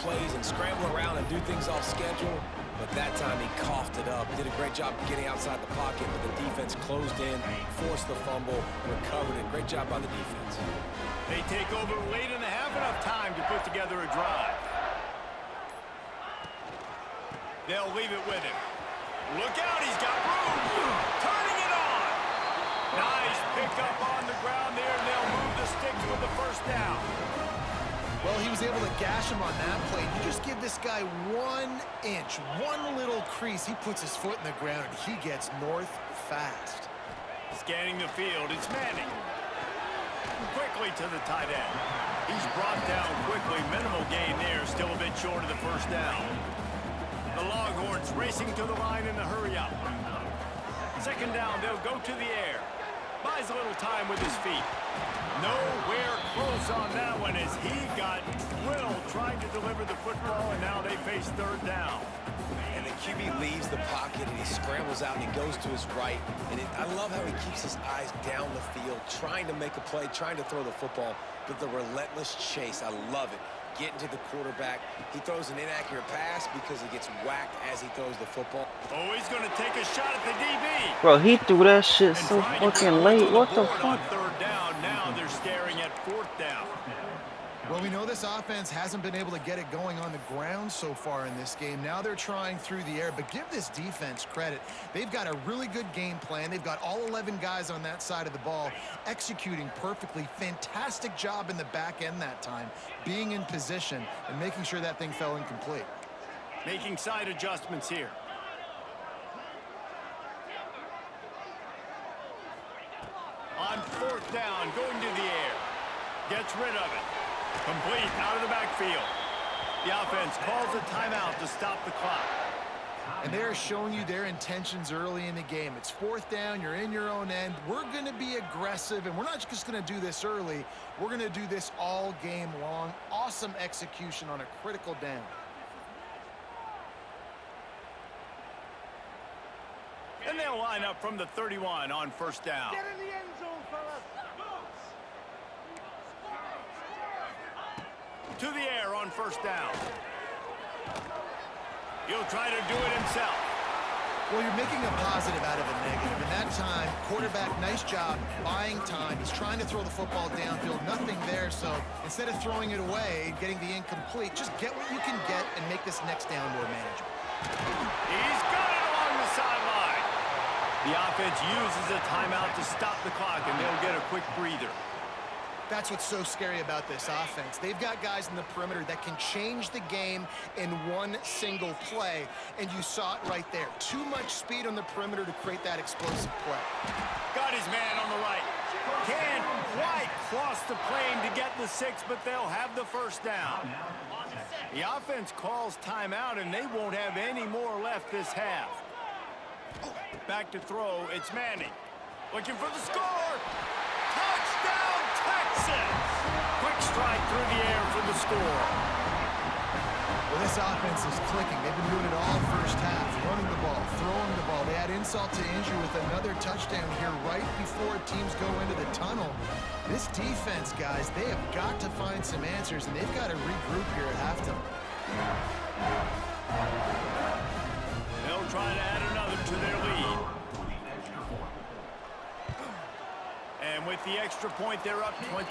plays and scramble around and do things off schedule, but that time he coughed it up. Did a great job getting outside the pocket, but the defense closed in, forced the fumble, recovered it. Great job by the defense. They take over late in the half, enough time to put together a drive. They'll leave it with him. Look out, he's got room. Turning it on. Nice pickup on the ground there, and they'll move the sticks with the first down. Well, he was able to gash him on that play. You just give this guy 1 inch, one little crease. He puts his foot in the ground, and he gets north fast. Scanning the field, it's Manning. Quickly to the tight end. He's brought down quickly. Minimal gain there, still a bit short of the first down. The Longhorns racing to the line in the hurry-up. Second down, they'll go to the air. Buys a little time with his feet. Nowhere close on that one as he got drilled trying to deliver the football, and now they face third down. And the QB leaves the pocket, and he scrambles out, and he goes to his right. And I love how he keeps his eyes down the field, trying to make a play, trying to throw the football, but the relentless chase, I love it. Getting to the quarterback. He throws an inaccurate pass because he gets whacked as he throws the football. Oh, he's going to take a shot at the DB. Bro, he threw that shit so fucking late. What the fuck? Third down. Now they're staring at fourth down. Well, we know this offense hasn't been able to get it going on the ground so far in this game. Now they're trying through the air, but give this defense credit. They've got a really good game plan. They've got all 11 guys on that side of the ball executing perfectly. Fantastic job in the back end that time, being in position and making sure that thing fell incomplete. Making side adjustments here. On fourth down, going to the air. Gets rid of it. Complete out of the backfield. The offense calls a timeout to stop the clock. And they're showing you their intentions early in the game. It's fourth down. You're in your own end. We're going to be aggressive, and we're not just going to do this early. We're going to do this all game long. Awesome execution on a critical down. And they'll line up from the 31 on first down. Get in the end zone, fellas. To the air on first down. He'll try to do it himself. Well, you're making a positive out of a negative. In that time, quarterback, nice job, buying time. He's trying to throw the football downfield. Nothing there, so instead of throwing it away, getting the incomplete, just get what you can get and make this next down more manageable. He's got it along the sideline. The offense uses a timeout to stop the clock, and they'll get a quick breather. That's what's so scary about this offense. They've got guys in the perimeter that can change the game in one single play, and you saw it right there. Too much speed on the perimeter to create that explosive play. Got his man on the right. Can't quite cross the plane to get the 6, but they'll have the first down. The offense calls timeout, and they won't have any more left this half. Back to throw, it's Manning. Looking for the score. Touchdown, Texas! Quick strike through the air for the score. Well, this offense is clicking. They've been doing it all first half, running the ball, throwing the ball. They add insult to injury with another touchdown here right before teams go into the tunnel. This defense, guys, they have got to find some answers, and they've got to regroup here at halftime. They'll try to add another to their lead. And with the extra point, they're up 21-0.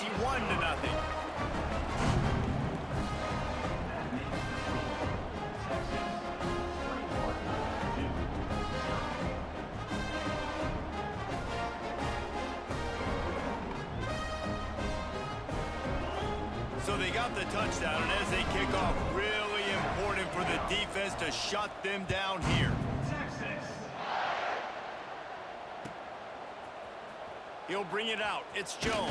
So they got the touchdown, and as they kick off, really important for the defense to shut them down here. He'll bring it out. It's Jones.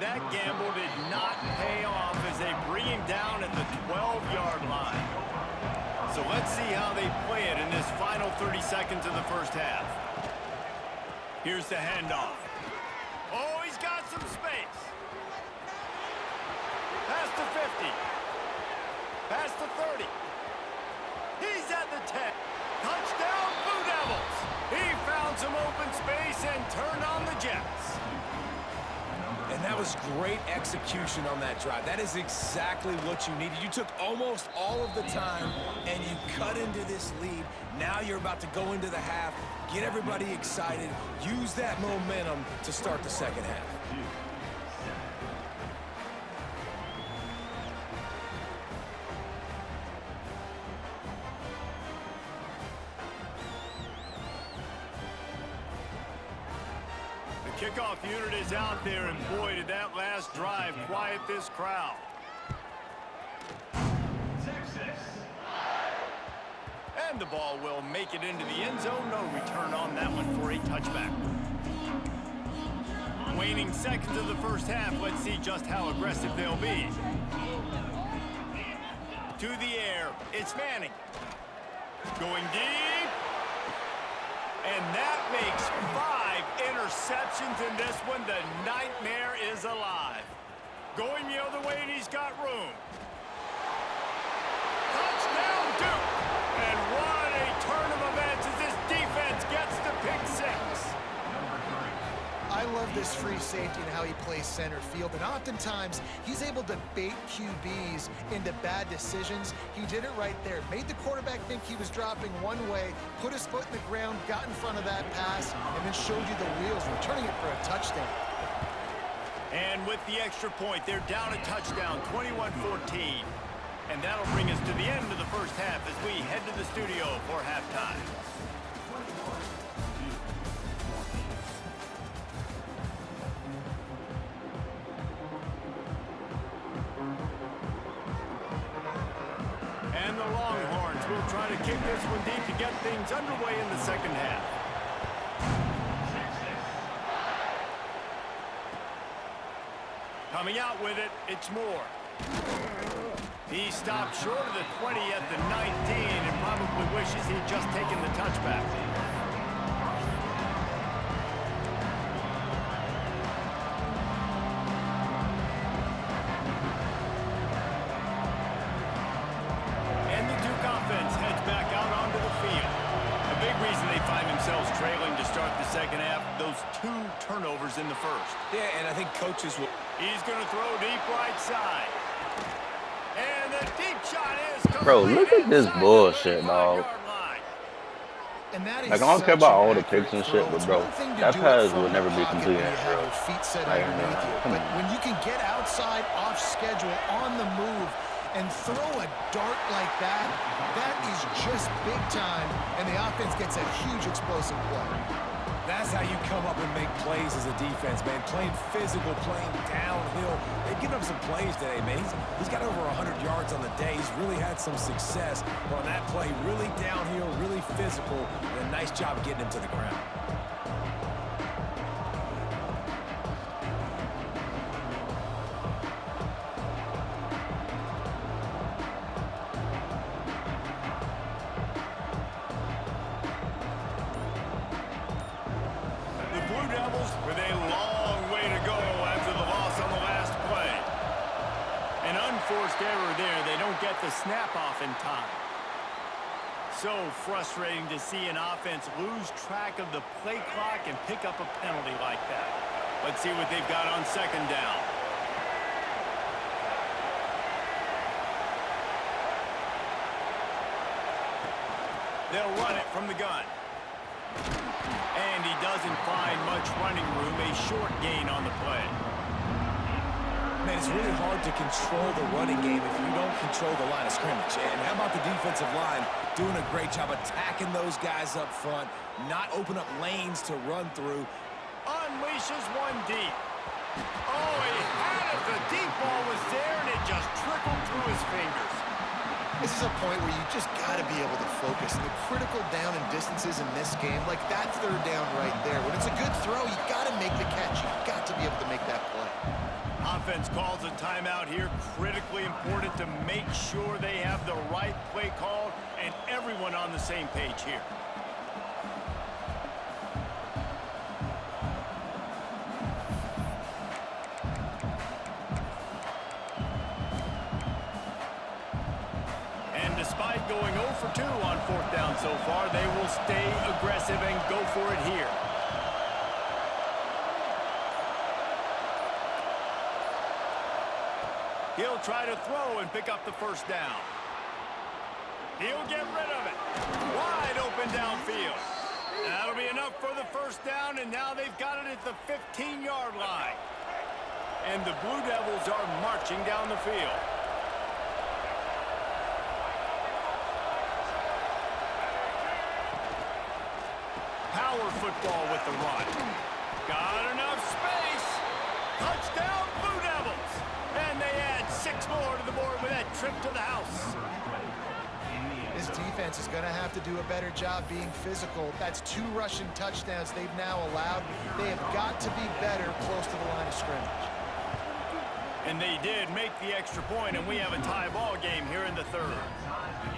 That gamble did not pay off as they bring him down at the 12-yard line. So let's see how they play it in this final 30 seconds of the first half. Here's the handoff. Oh, he's got some space. Past the 50. Past the 30. He's at the 10. Touchdown, Blue Devils. He found some open space and turned on the Jets. And that was great execution on that drive. That is exactly what you needed. You took almost all of the time, and you cut into this lead. Now you're about to go into the half, get everybody excited, use that momentum to start the second half. Kickoff unit is out there, and boy, did that last drive quiet this crowd. And the ball will make it into the end zone. No return on that one for a touchback. Waning seconds of the first half. Let's see just how aggressive they'll be. To the air, it's Manning. Going deep. And that makes 5 interceptions in this one. The nightmare is alive. Going the other way, and he's got room. Touchdown, Duke! And what a turn of events as this defense gets the pick 6. I love this free safety and how he plays center field, and oftentimes he's able to bait QBs into bad decisions. He did it right there. Made the quarterback think he was dropping one way, put his foot in the ground, got in front of that pass, and then showed you the wheels, returning it for a touchdown. And with the extra point, they're down a touchdown, 21-14. And that'll bring us to the end of the first half as we head to the studio for halftime. And the Longhorns will try to kick this one deep to get things underway in the second half. Coming out with it, it's Moore. He stopped short of the 20 at the 19 and probably wishes he'd just taken the touchback. And the Duke offense heads back out onto the field. A big reason they find themselves trailing to start the second half, those 2 turnovers in the first. Yeah, and I think coaches will... He's going to throw deep right side. And the deep shot is... Bro, look at this bullshit, dog. Like, I don't care about all the picks and shit, but, bro, that pass would never be completed, bro. But when you can get outside, off schedule, on the move, and throw a dart like that, that is just big time, and the offense gets a huge explosive play. That's how you come up and make plays as a defense, man. Playing physical, playing downhill. They've given up some plays today, man. He's got over 100 yards on the day. He's really had some success on that play. Really downhill, really physical, and a nice job getting him to the ground. With a long way to go after the loss on the last play. An unforced error there. They don't get the snap off in time. So frustrating to see an offense lose track of the play clock and pick up a penalty like that. Let's see what they've got on second down. They'll run it from the gun. And he doesn't find much running room, a short gain on the play. Man, it's really hard to control the running game if you don't control the line of scrimmage. And how about the defensive line doing a great job attacking those guys up front, not open up lanes to run through. Unleashes one deep. Oh, he had it. The deep ball was there, and it just trickled through his fingers. This is a point where you just got to be able to focus. The critical down and distances in this game, like that third down right there. When it's a good throw, you got to make the catch. You got to be able to make that play. Offense calls a timeout here. Critically important to make sure they have the right play called and everyone on the same page here. Despite going 0 for 2 on fourth down so far, they will stay aggressive and go for it here. He'll try to throw and pick up the first down. He'll get rid of it. Wide open downfield. That'll be enough for the first down, and now they've got it at the 15-yard line. And the Blue Devils are marching down the field. Power football with the run. Got enough space. Touchdown, Blue Devils. And they add 6 more to the board with that trip to the house. This defense is going to have to do a better job being physical. That's 2 rushing touchdowns they've now allowed. They have got to be better close to the line of scrimmage. And they did make the extra point, and we have a tie ball game here in the third.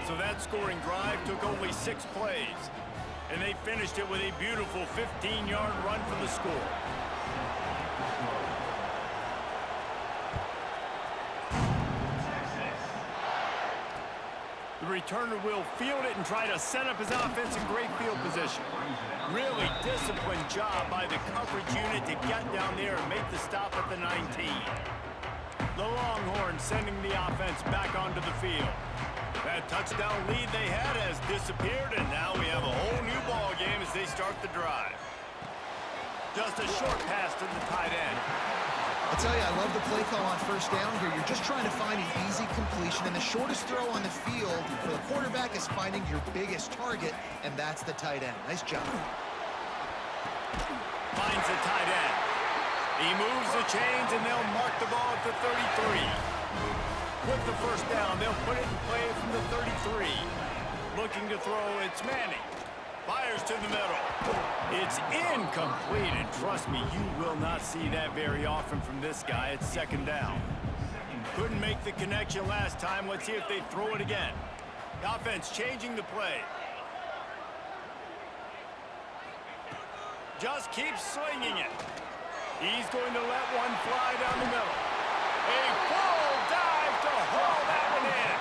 So that scoring drive took only 6 plays. And they finished it with a beautiful 15-yard run for the score. The returner will field it and try to set up his offense in great field position. Really disciplined job by the coverage unit to get down there and make the stop at the 19. The Longhorns sending the offense back onto the field. That touchdown lead they had has disappeared, and now we have a whole new ball game as they start the drive. Just a short pass to the tight end. I tell you, I love the play call on first down here. You're just trying to find an easy completion, and the shortest throw on the field for the quarterback is finding your biggest target, and that's the tight end. Nice job. Finds the tight end. He moves the chains, and they'll mark the ball at the 33. With the first down, they'll put it in play from the 33. Looking to throw, it's Manning. Fires to the middle. It's incomplete, and trust me, you will not see that very often from this guy. It's second down. Couldn't make the connection last time. Let's see if they throw it again. The offense changing the play. Just keeps slinging it. He's going to let one fly down the middle. A full dive to haul that one in.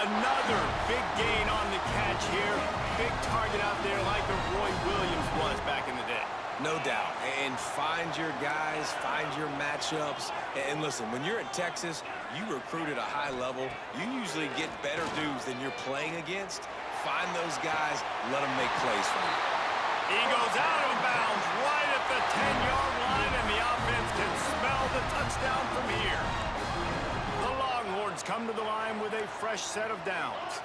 Another big gain on the catch here. Big target out there like a Roy Williams was back in the day. No doubt. And find your guys, find your matchups. And listen, when you're at Texas, you recruit at a high level. You usually get better dudes than you're playing against. Find those guys, let them make plays for you. He goes out of bounds right at the 10-yard line, and the offense can smell the touchdown from here. The Longhorns come to the line with a fresh set of downs.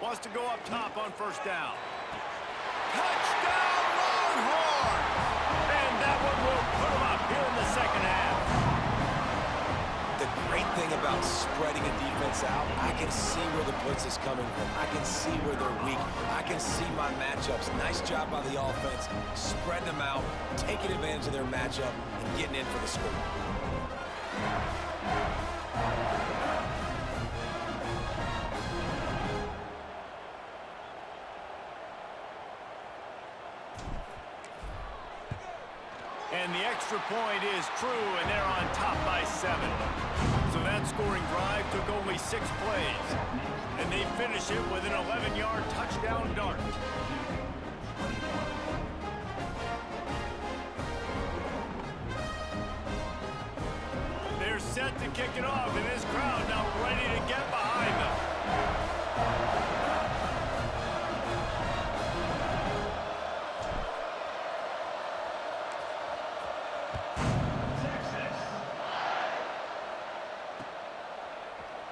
Wants to go up top on first down. Touchdown, Longhorns! And that one will put them up here in the second half. The great thing about spreading a defense out, I can see where the blitz is coming from. I can see where they're weak. I can see my matchups. Nice job by the offense, spreading them out, taking advantage of their matchup, and getting in for the score. And the extra point is true, and they're on top by 7. So that scoring drive took only 6 plays. And they finish it with an 11-yard touchdown dart. They're set to kick it off, and this crowd now ready to get behind them.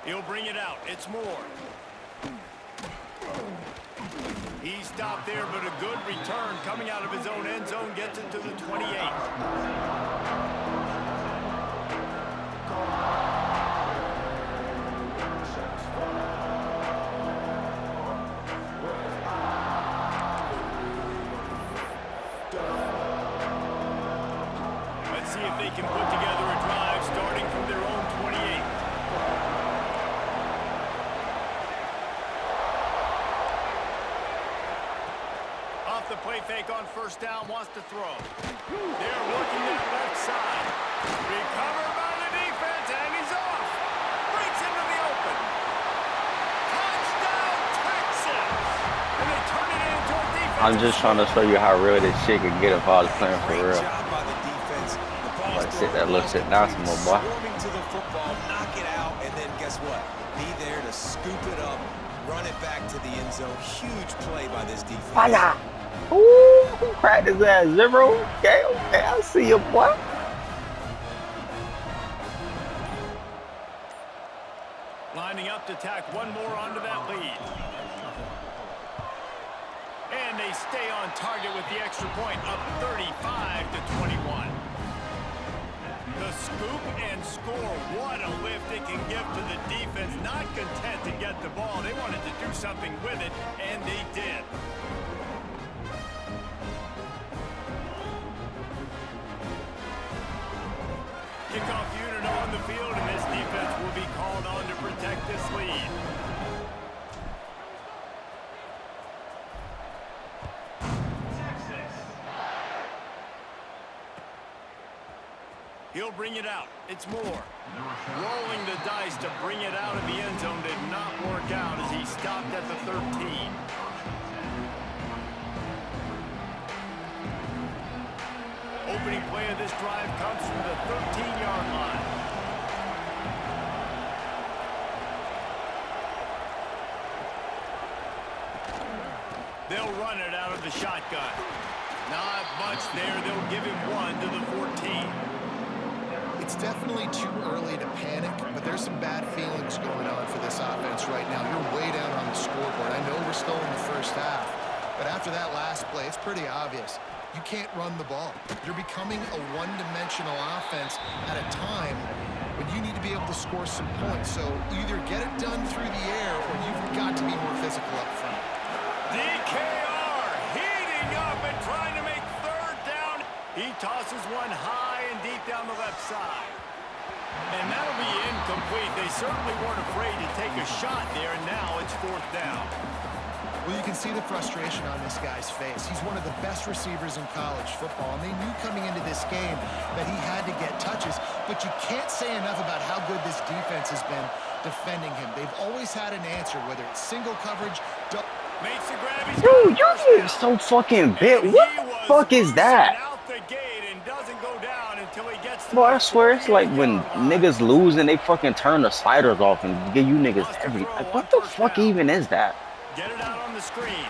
He'll bring it out. It's Moore. He stopped there, but a good return coming out of his own end zone gets it to the 28. Let's see if they can put together a drive starting from their own 28. The play fake on first down, wants to throw. They're working that left side. Recovered by the defense, and he's off. Breaks into the open. Touchdown, Texas! And they turn it into a defense I'm just trying to show you how real this shit can get if I was playing for Great real. job by the defense. The ball's Like, sit thrown that little well, shit down some more, boy. swarming to the football, knock it out, and then guess what? Be there to scoop it up, run it back to the end zone. Huge play by this defense. Fire! Ooh, cracked his ass 0. Okay, okay, I see you, boy. Lining up to tack one more onto that lead. And they stay on target with the extra point, up 35-21. The scoop and score. What a lift it can give to the defense. Not content to get the ball. They wanted to do something with it, and they did. Kickoff unit on the field, and this defense will be called on to protect this lead. He'll bring it out. It's Moore. Rolling the dice to bring it out of the end zone did not work out as he stopped at the 13. Opening play of this drive comes from the 13-yard line. They'll run it out of the shotgun. Not much there. They'll give him one to the 14. It's definitely too early to panic, but there's some bad feelings going on for this offense right now. You're way down on the scoreboard. I know we're still in the first half, but after that last play, it's pretty obvious. You can't run the ball. You're becoming a one-dimensional offense at a time when you need to be able to score some points. So either get it done through the air or you've got to be more physical up front. DKR heating up and trying to make third down. He tosses one high and deep down the left side. And that'll be incomplete. They certainly weren't afraid to take a shot there, and now it's fourth down. Well, you can see the frustration on this guy's face. He's one of the best receivers in college football, and they knew coming into this game that he had to get touches, but you can't say enough about how good this defense has been defending him. They've always had an answer, whether it's single coverage, makes the grab. Dude, you getting so fucking bit. What the fuck is that? Out the gate and doesn't go down until he gets to Boy, I swear it's like when niggas lose and they fucking turn the sliders off and give you niggas every. Like, what the fuck even is that? Get it out on the screen.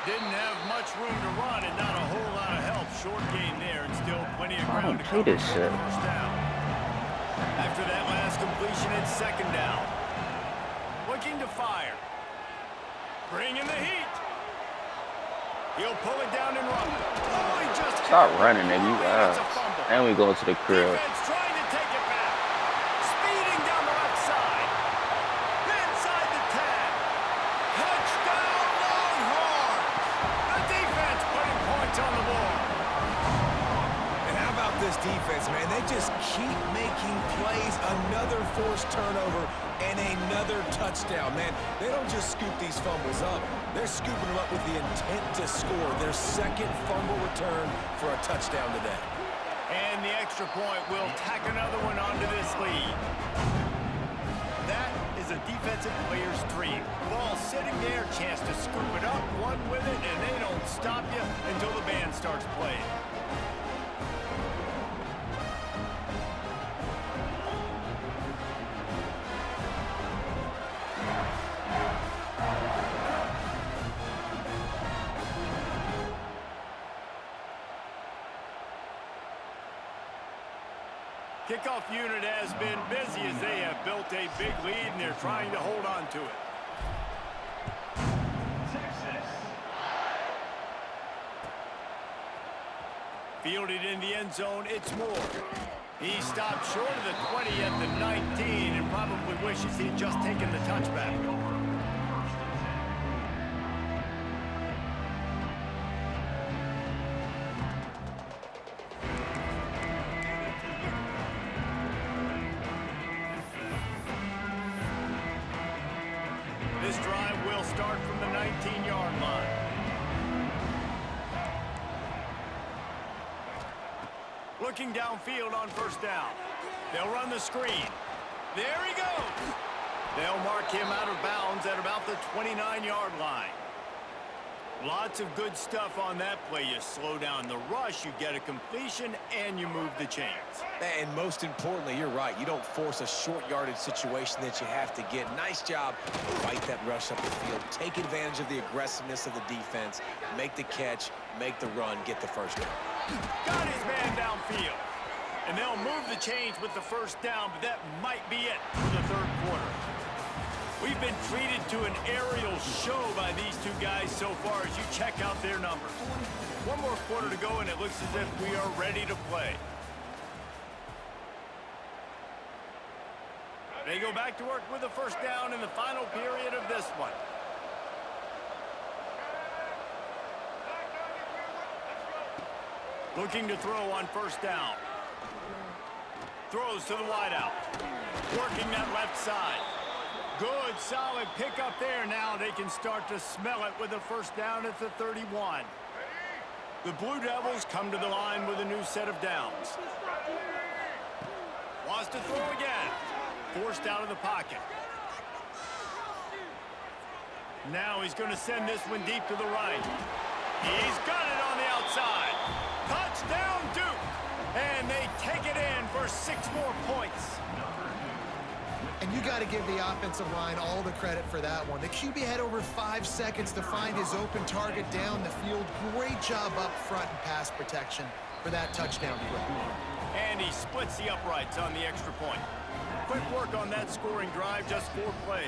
Didn't have much room to run and not a whole lot of help. Short gain there and still plenty of ground to play cover this for shit. the first down. After that last completion, it's second down. Looking to fire. Bring in the heat. He'll pull it down and run. Oh, he just Stop running, nigga. You ass. It's a fumble. And we go to the crib. Defense trying to take it back. Speeding down the left side. Inside the 10. Touchdown, Longhorns. The defense putting points on the board. And how about this defense, man? They just keep making plays. Another forced turnover and another touchdown, man. They don't just scoop these fumbles up. They're scooping them up with the intent to score. Their second fumble return for a touchdown today. And the extra point will tack another one onto this lead. That is a defensive player's dream. Ball sitting there, chance to scoop it up, one with it, and they don't stop you until the band starts playing. Kickoff unit has been busy as they have built a big lead and they're trying to hold on to it. Fielded in the end zone, it's Moore. He stopped short of the 20 at the 19 and probably wishes he'd just taken the touchback. This drive will start from the 19-yard line. Looking downfield on first down. They'll run the screen. There he goes. They'll mark him out of bounds at about the 29-yard line. Lots of good stuff on that play. You slow down the rush, you get a completion, and you move the chains. And most importantly, you're right. You don't force a short yardage situation that you have to get. Nice job. Fight that rush up the field. Take advantage of the aggressiveness of the defense. Make the catch, make the run, get the first down. Got his man downfield. And they'll move the chains with the first down, but that might be it for the third quarter. We've been treated to an aerial show by these two guys so far as you check out their numbers. One more quarter to go, and it looks as if we are ready to play. They go back to work with the first down in the final period of this one. Looking to throw on first down. Throws to the wideout. Working that left side. Good, solid pickup there. Now they can start to smell it with a first down at the 31. The Blue Devils come to the line with a new set of downs. Wants to throw again. Forced out of the pocket. Now he's going to send this one deep to the right. He's got it on the outside. Touchdown, Duke. And they take it in for 6 more points. And you got to give the offensive line all the credit for that one. The QB had over 5 seconds to find his open target down the field. Great job up front in pass protection for that touchdown play. And he splits the uprights on the extra point. Quick work on that scoring drive, just 4 plays.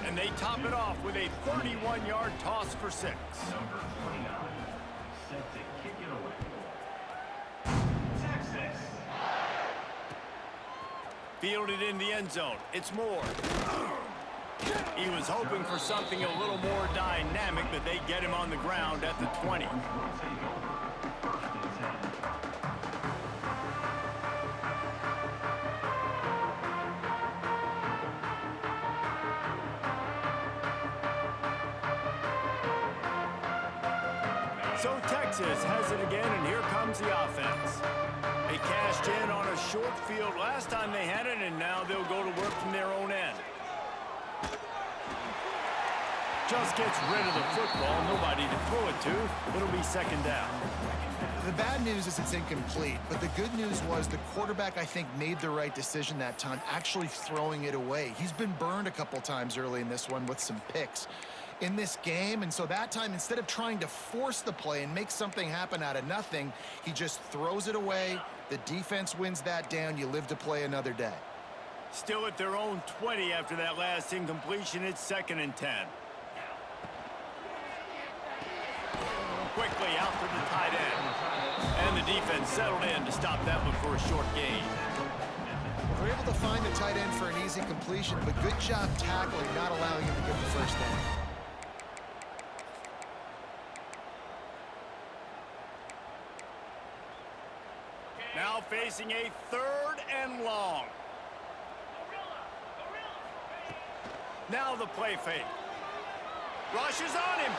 And they top it off with a 31-yard toss for 6. Number 29, set to kick it away. Texas. Fielded in the end zone. It's Moore. He was hoping for something a little more dynamic, but they get him on the ground at the 20. So Texas has it again, and here comes the offense. They cashed in on a short field last time they had it, and now they'll go to work from their own end. Just gets rid of the football, nobody to throw it to. It'll be second down. The bad news is it's incomplete, but the good news was the quarterback, I think, made the right decision that time, actually throwing it away. He's been burned a couple times early in this one with some picks in this game, and so that time, instead of trying to force the play and make something happen out of nothing, he just throws it away. The defense wins that down. You live to play another day. Still at their own 20 after that last incompletion. It's 2nd and 10. Quickly out to the tight end. And the defense settled in to stop that one for a short gain. They're able to find the tight end for an easy completion, but good job tackling, not allowing him to get the first down. Now facing a 3rd and long. Now the play fake. Rushes on him.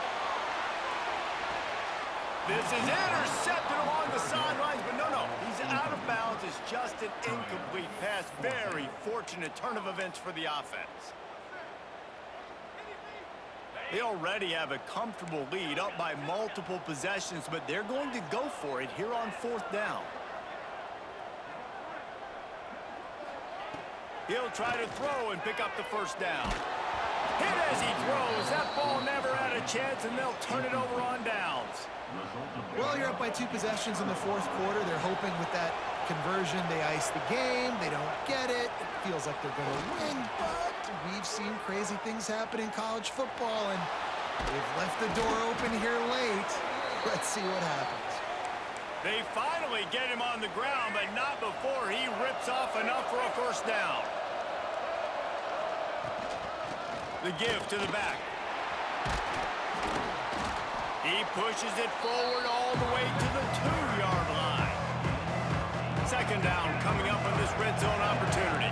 This is intercepted along the sidelines, but no. He's out of bounds. It's just an incomplete pass. Very fortunate turn of events for the offense. They already have a comfortable lead, up by multiple possessions, but they're going to go for it here on 4th down. He'll try to throw and pick up the first down. Hit as he throws. That ball never had a chance, and they'll turn it over on downs. Well, you're up by 2 possessions in the 4th quarter. They're hoping with that conversion they ice the game. They don't get it. It feels like they're going to win, but we've seen crazy things happen in college football, and they've left the door open here late. Let's see what happens. They finally get him on the ground, but not before he rips off enough for a first down. The give to the back. He pushes it forward all the way to the 2-yard line. 2nd down coming up on this red zone opportunity.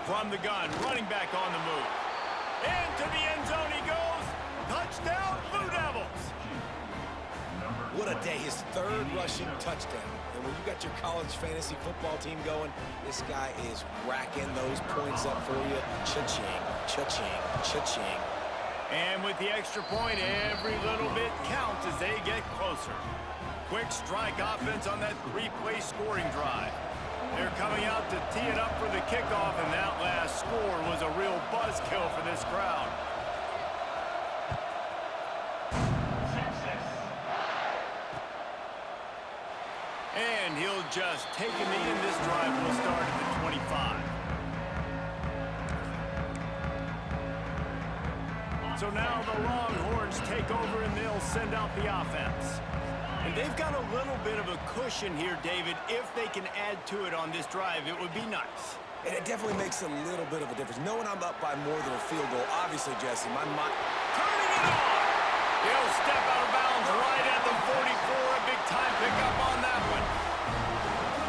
From the gun, running back on the move. Into the end zone he goes. Touchdown, Blue Devils. What a day, his third rushing touchdown. And when you got your college fantasy football team going, this guy is racking those points up for you. Cha-ching, cha-ching, cha-ching. And with the extra point, every little bit counts as they get closer. Quick strike offense on that three-play scoring drive. They're coming out to tee it up for the kickoff, and that last score was a real buzzkill for this crowd. And he'll just take a knee, and this drive will start at the 25. So now the Longhorns take over, and they'll send out the offense. And they've got a little bit of a cushion here, David. If they can add to it on this drive, it would be nice. And it definitely makes a little bit of a difference. Knowing I'm up by more than a field goal, obviously, Jesse, my mind... Turning it on! He'll step out of bounds right at the 44. A big-time pickup on that one.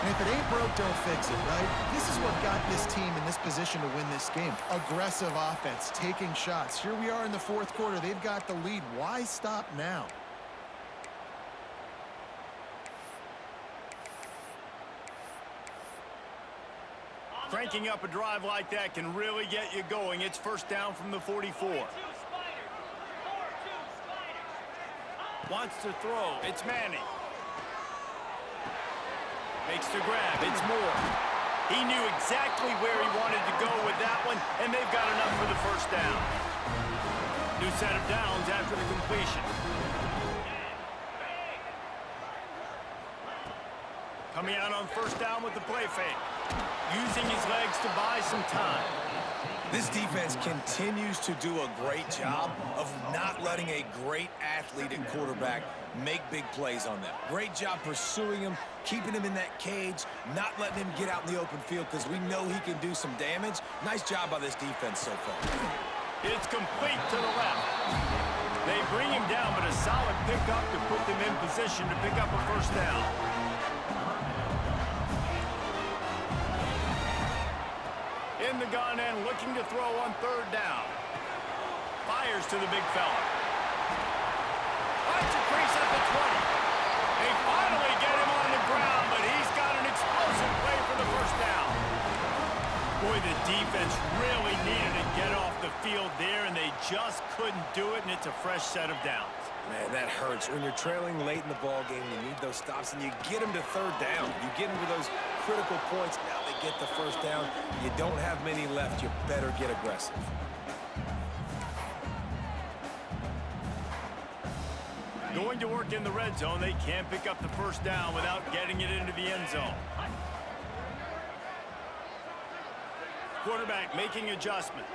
And if it ain't broke, don't fix it, right? This is what got this team in this position to win this game. Aggressive offense, taking shots. Here we are in the fourth quarter. They've got the lead. Why stop now? Cranking up a drive like that can really get you going. It's first down from the 44. Wants to throw. It's Manning. Makes the grab. It's Moore. He knew exactly where he wanted to go with that one, and they've got enough for the first down. New set of downs after the completion. Coming out on first down with the play fake. Using his legs to buy some time. This defense continues to do a great job of not letting a great athlete at quarterback make big plays on them. Great job pursuing him, keeping him in that cage, not letting him get out in the open field because we know he can do some damage. Nice job by this defense so far. It's complete to the left. They bring him down, but a solid pickup to put them in position to pick up a first down. In the gun and looking to throw on third down. Fires to the big fella. Finds a crease at the 20. They finally get him on the ground, but he's got an explosive play for the first down. Boy, the defense really needed to get off the field there, and they just couldn't do it, and it's a fresh set of downs. Man, that hurts. When you're trailing late in the ball game, you need those stops, and you get them to third down. You get them to those critical points. Now they get the first down. You don't have many left. You better get aggressive. Going to work in the red zone, they can't pick up the first down without getting it into the end zone. Quarterback making adjustments.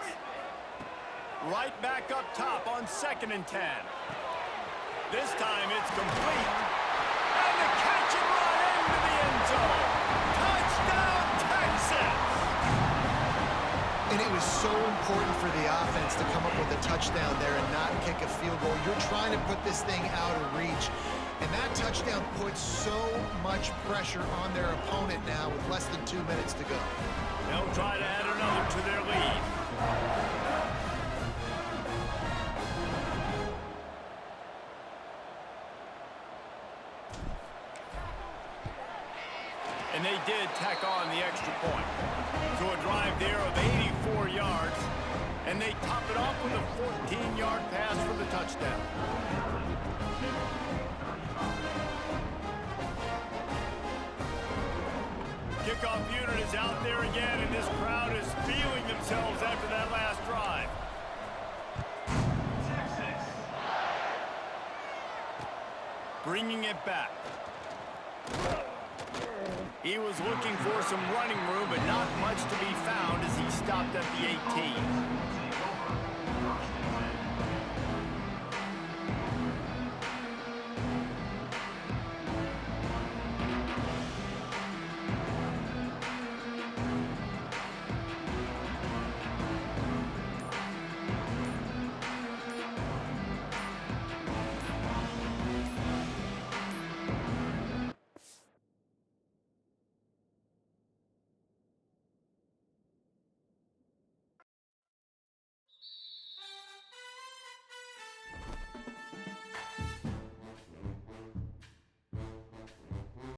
Right back up top on 2nd and 10. This time it's complete. And the catch and run into the end zone. Touchdown, Texas! And it was so important for the offense to come up with a touchdown there and not kick a field goal. You're trying to put this thing out of reach. And that touchdown puts so much pressure on their opponent now with less than 2 minutes to go. They'll try to add another to their lead. And they did tack on the extra point. So a drive there of 84 yards. And they top it off with a 14-yard pass for the touchdown. Kickoff unit is out there again, and this crowd is feeling themselves after that last drive. Bringing it back. He was looking for some running room, but not much to be found as he stopped at the 18.